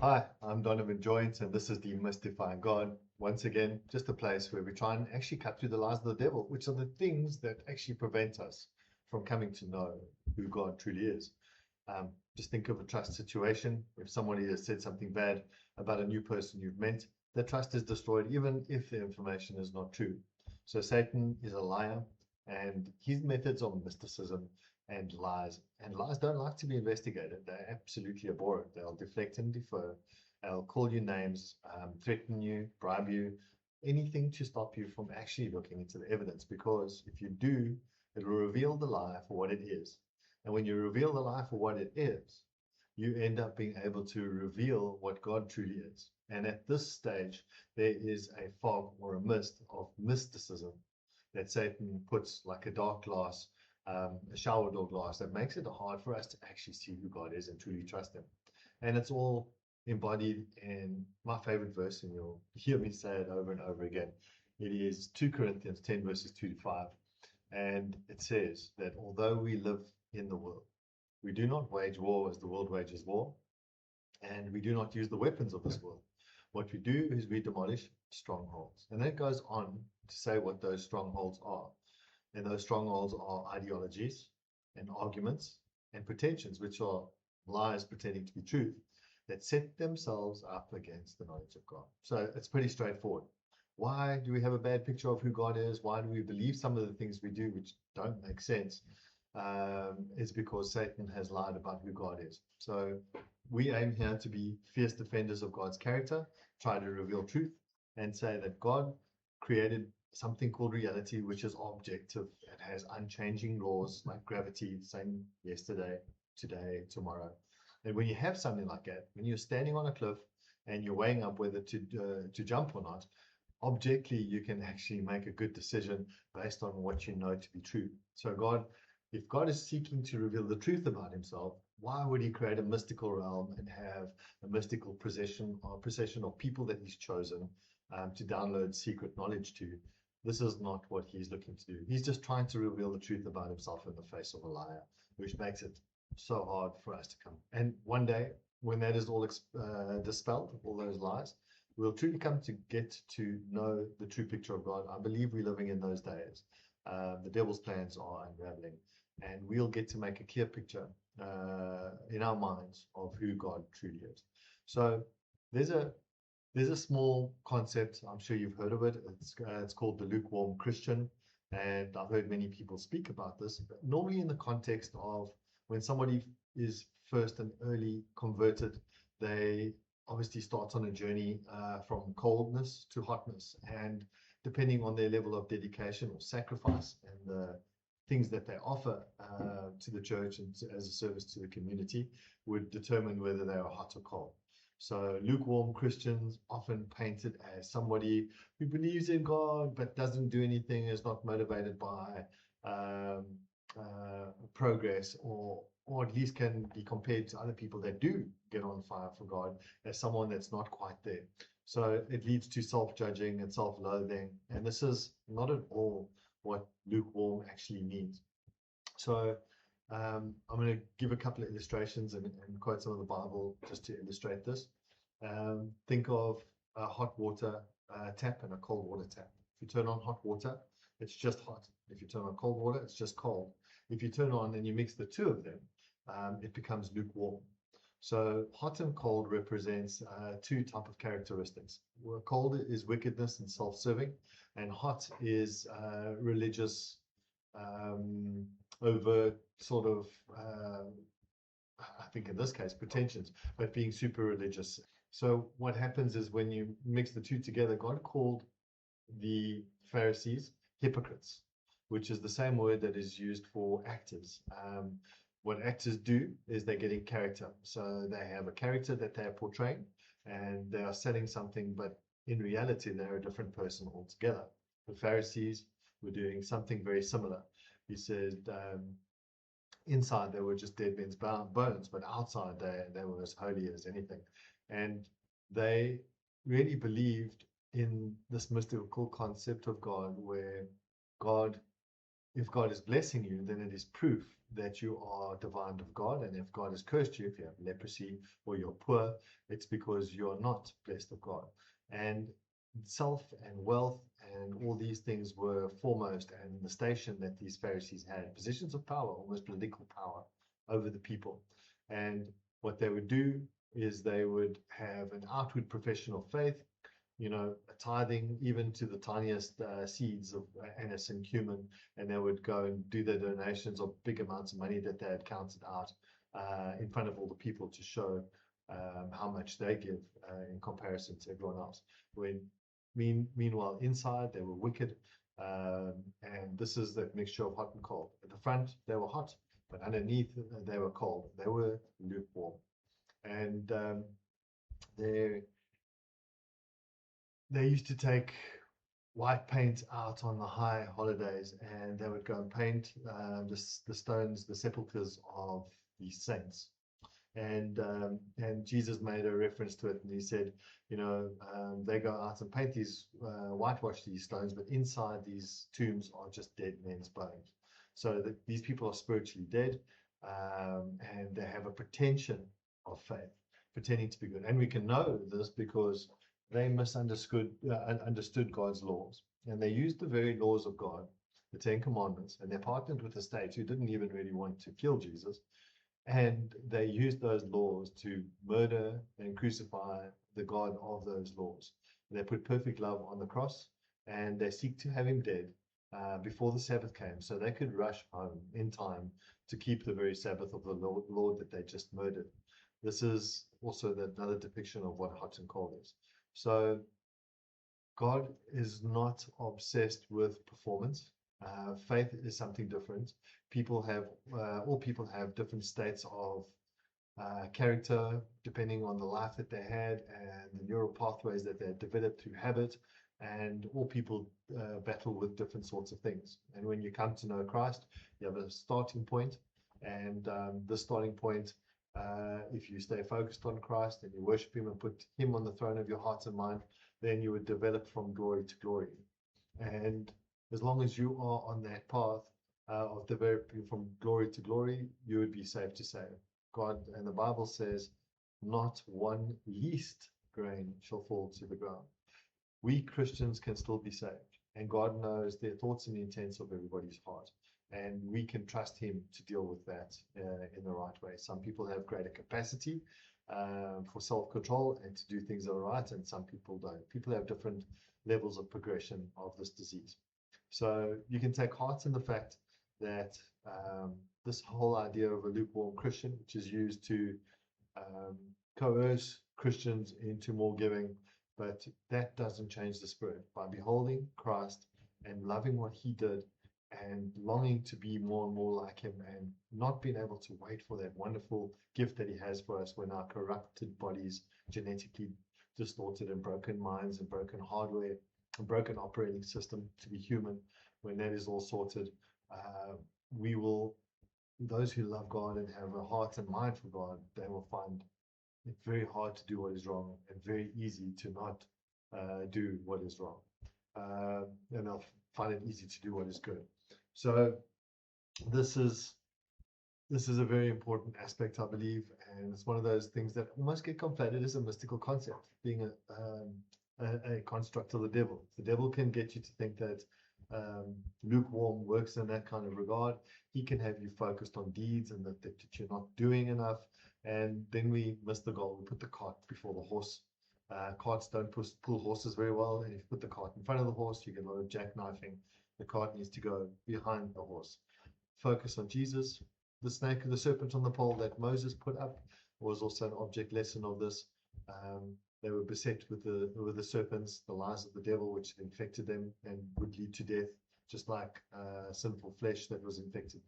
Hi, I'm Donovan Joyce, and this is Demystifying-God. Once again, just a place where we try and actually cut through the lies of the devil, which are the things that actually prevent us from coming to know who God truly is. Just think of a trust situation. If somebody has said something bad about a new person you've met, the trust is destroyed, even if the information is not true. So Satan is a liar, and his methods are mysticism and lies. And lies don't like to be investigated. They absolutely abhor it. They'll deflect and defer. They'll call you names, threaten you, bribe you, anything to stop you from actually looking into the evidence. Because if you do, it will reveal the lie for what it is. And when you reveal the lie for what it is, you end up being able to reveal what God truly is. And at this stage, there is a fog or a mist of mysticism that Satan puts like a dark glass, a shower door glass, that makes it hard for us to actually see who God is and truly trust Him. And it's all embodied in my favorite verse, and you'll hear me say it over and over again. It is 2 Corinthians 10, verses 2 to 5. And it says that although we live in the world, we do not wage war as the world wages war, and we do not use the weapons of this world. What we do is we demolish strongholds. And that goes on to say what those strongholds are. And those strongholds are ideologies and arguments and pretensions, which are lies pretending to be truth, that set themselves up against the knowledge of God. So it's pretty straightforward. Why do we have a bad picture of who God is? Why do we believe some of the things we do which don't make sense? It's because Satan has lied about who God is. So we aim here to be fierce defenders of God's character, try to reveal truth, and say that God created something called reality, which is objective. It has unchanging laws like gravity, same yesterday, today, tomorrow. And when you have something like that, when you're standing on a cliff and you're weighing up whether to jump or not, objectively you can actually make a good decision based on what you know to be true. So if God is seeking to reveal the truth about Himself, why would He create a mystical realm and have a mystical procession of people that He's chosen to download secret knowledge to? This is not what He's looking to do. He's just trying to reveal the truth about Himself in the face of a liar, which makes it so hard for us to come. And one day, when that is all dispelled, all those lies, we'll truly come to get to know the true picture of God. I believe we're living in those days. The devil's plans are unraveling, and we'll get to make a clear picture in our minds of who God truly is. So there's a small concept. I'm sure you've heard of it. It's called the lukewarm Christian, and I've heard many people speak about this. But normally, in the context of when somebody is first and early converted, they obviously start on a journey from coldness to hotness, and depending on their level of dedication or sacrifice and the things that they offer to the church and as a service to the community, would determine whether they are hot or cold. So lukewarm Christians often painted as somebody who believes in God but doesn't do anything, is not motivated by progress, or at least can be compared to other people that do get on fire for God as someone that's not quite there. So it leads to self-judging and self-loathing, and this is not at all what lukewarm actually means. So I'm going to give a couple of illustrations and quote some of the Bible just to illustrate this. Think of a hot water tap and a cold water tap. If you turn on hot water, it's just hot. If you turn on cold water, it's just cold. If you turn on and you mix the two of them, it becomes lukewarm. So hot and cold represents two types of characteristics. Cold is wickedness and self-serving, and hot is religious, overt sort of, I think in this case, pretensions, but being super religious. So what happens is when you mix the two together, God called the Pharisees hypocrites, which is the same word that is used for actors. What actors do is they get in character. So they have a character that they are portraying, and they are selling something, but in reality, they're a different person altogether. The Pharisees were doing something very similar. He said, inside they were just dead men's bones, but outside they were as holy as anything. And they really believed in this mystical concept of God, where God if God is blessing you, then it is proof that you are divine of God. And if God has cursed you, if you have leprosy or you're poor, it's because you're not blessed of God. And self and wealth and all these things were foremost, and the station that these Pharisees had, positions of power, almost political power over the people. And what they would do is they would have an outward profession of faith, a tithing even to the tiniest seeds of anise and cumin, and they would go and do their donations of big amounts of money that they had counted out in front of all the people to show how much they give in comparison to everyone else. Meanwhile, inside they were wicked, and this is that mixture of hot and cold. At the front they were hot, but underneath they were cold. They were lukewarm, and they used to take white paint out on the high holidays, and they would go and paint the stones, the sepulchres of these saints. And Jesus made a reference to it, and he said, they go out and paint these, whitewash these stones, but inside these tombs are just dead men's bones. So that these people are spiritually dead, and they have a pretension of faith, pretending to be good. And we can know this because they understood God's laws, and they used the very laws of God, the Ten Commandments, and they partnered with the state who didn't even really want to kill Jesus, and they used those laws to murder and crucify the God of those laws. And they put perfect love on the cross, and they seek to have him dead before the Sabbath came, so they could rush home in time to keep the very Sabbath of the Lord that they just murdered. This is also another depiction of what hot and cold is. So God is not obsessed with performance. Faith is something different. All people have different states of character depending on the life that they had and the neural pathways that they had developed through habit. And all people battle with different sorts of things. And when you come to know Christ, you have a starting point. And the starting point, if you stay focused on Christ and you worship him and put him on the throne of your heart and mind, then you would develop from glory to glory. And as long as you are on that path of developing from glory to glory, you would be safe to say, God, and the Bible says, not one least grain shall fall to the ground. We Christians can still be saved, and God knows the thoughts and the intents of everybody's heart, and we can trust him to deal with that in the right way. Some people have greater capacity for self-control and to do things that are right, and some people don't. People have different levels of progression of this disease. So you can take heart in the fact that this whole idea of a lukewarm Christian, which is used to coerce Christians into more giving, but that doesn't change the spirit. By beholding Christ and loving what he did and longing to be more and more like him, and not being able to wait for that wonderful gift that he has for us when our corrupted bodies, genetically distorted and broken minds and broken hardware and broken operating system to be human, when that is all sorted, those who love God and have a heart and mind for God, they will find it very hard to do what is wrong and very easy to not do what is wrong. And they'll find it easy to do what is good. So this is a very important aspect, I believe, and it's one of those things that almost get conflated as a mystical concept, being a construct of the devil. The devil can get you to think that lukewarm works in that kind of regard. He can have you focused on deeds and that you're not doing enough, and then we miss the goal. We put the cart before the horse. Carts don't pull horses very well, and if you put the cart in front of the horse, you get a lot of jackknifing. The cart needs to go behind the horse. Focus on Jesus. The snake and the serpent on the pole that Moses put up was also an object lesson of this. They were beset with the serpents, the lies of the devil, which infected them and would lead to death, just like sinful flesh that was infected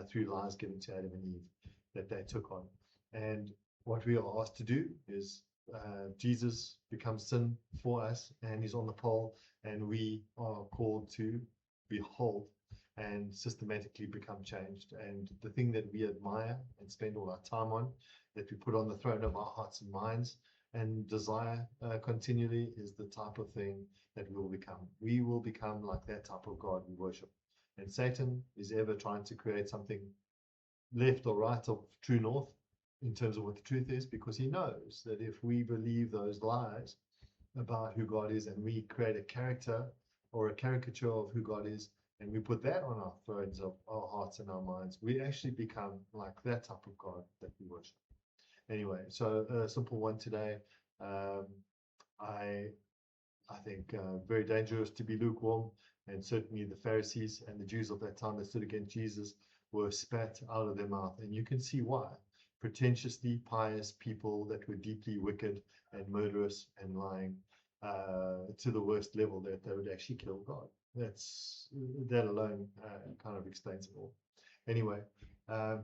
through lies given to Adam and Eve that they took on. And what we are asked to do is Jesus becomes sin for us, and he's on the pole, and we are called to behold and systematically become changed. And the thing that we admire and spend all our time on, that we put on the throne of our hearts and minds and desire continually, is the type of thing that we will become. We will become like that type of God we worship. And Satan is ever trying to create something left or right of true north in terms of what the truth is, because he knows that if we believe those lies about who God is and we create a character or a caricature of who God is, and we put that on our thrones of our hearts and our minds, we actually become like that type of God that we worship. Anyway, so a simple one today. I think very dangerous to be lukewarm, and certainly the Pharisees and the Jews of that time that stood against Jesus were spat out of their mouth, and you can see why. Pretentiously pious people that were deeply wicked and murderous and lying to the worst level that they would actually kill God. That alone kind of explains it all. Anyway,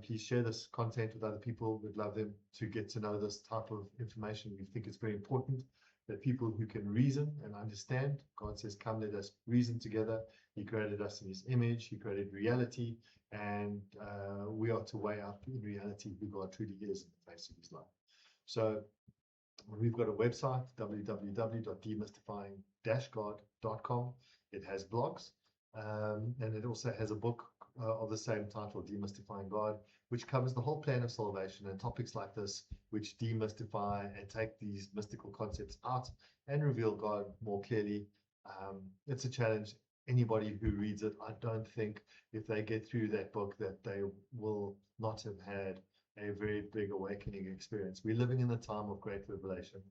please share this content with other people. We'd love them to get to know this type of information. We think it's very important that people who can reason and understand, God says, come, let us reason together. He created us in his image. He created reality. And we are to weigh up in reality who God truly is in the face of his life. So we've got a website, www.demystifying-God.com. It has blogs, and it also has a book of the same title, Demystifying God, which covers the whole plan of salvation and topics like this, which demystify and take these mystical concepts out and reveal God more clearly. It's a challenge. Anybody who reads it, I don't think if they get through that book that they will not have had a very big awakening experience. We're living in a time of great revelation,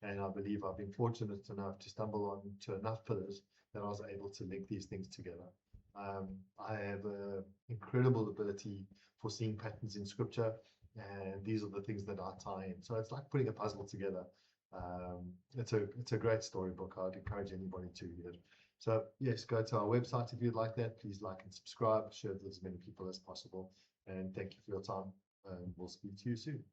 and I believe I've been fortunate enough to stumble on to enough pillars that I was able to link these things together. I have an incredible ability for seeing patterns in scripture, and these are the things that I tie in. So it's like putting a puzzle together. It's a great storybook. I'd encourage anybody to read it. So yes, go to our website if you'd like that. Please like and subscribe, share it with as many people as possible. And thank you for your time. And we'll speak to you soon.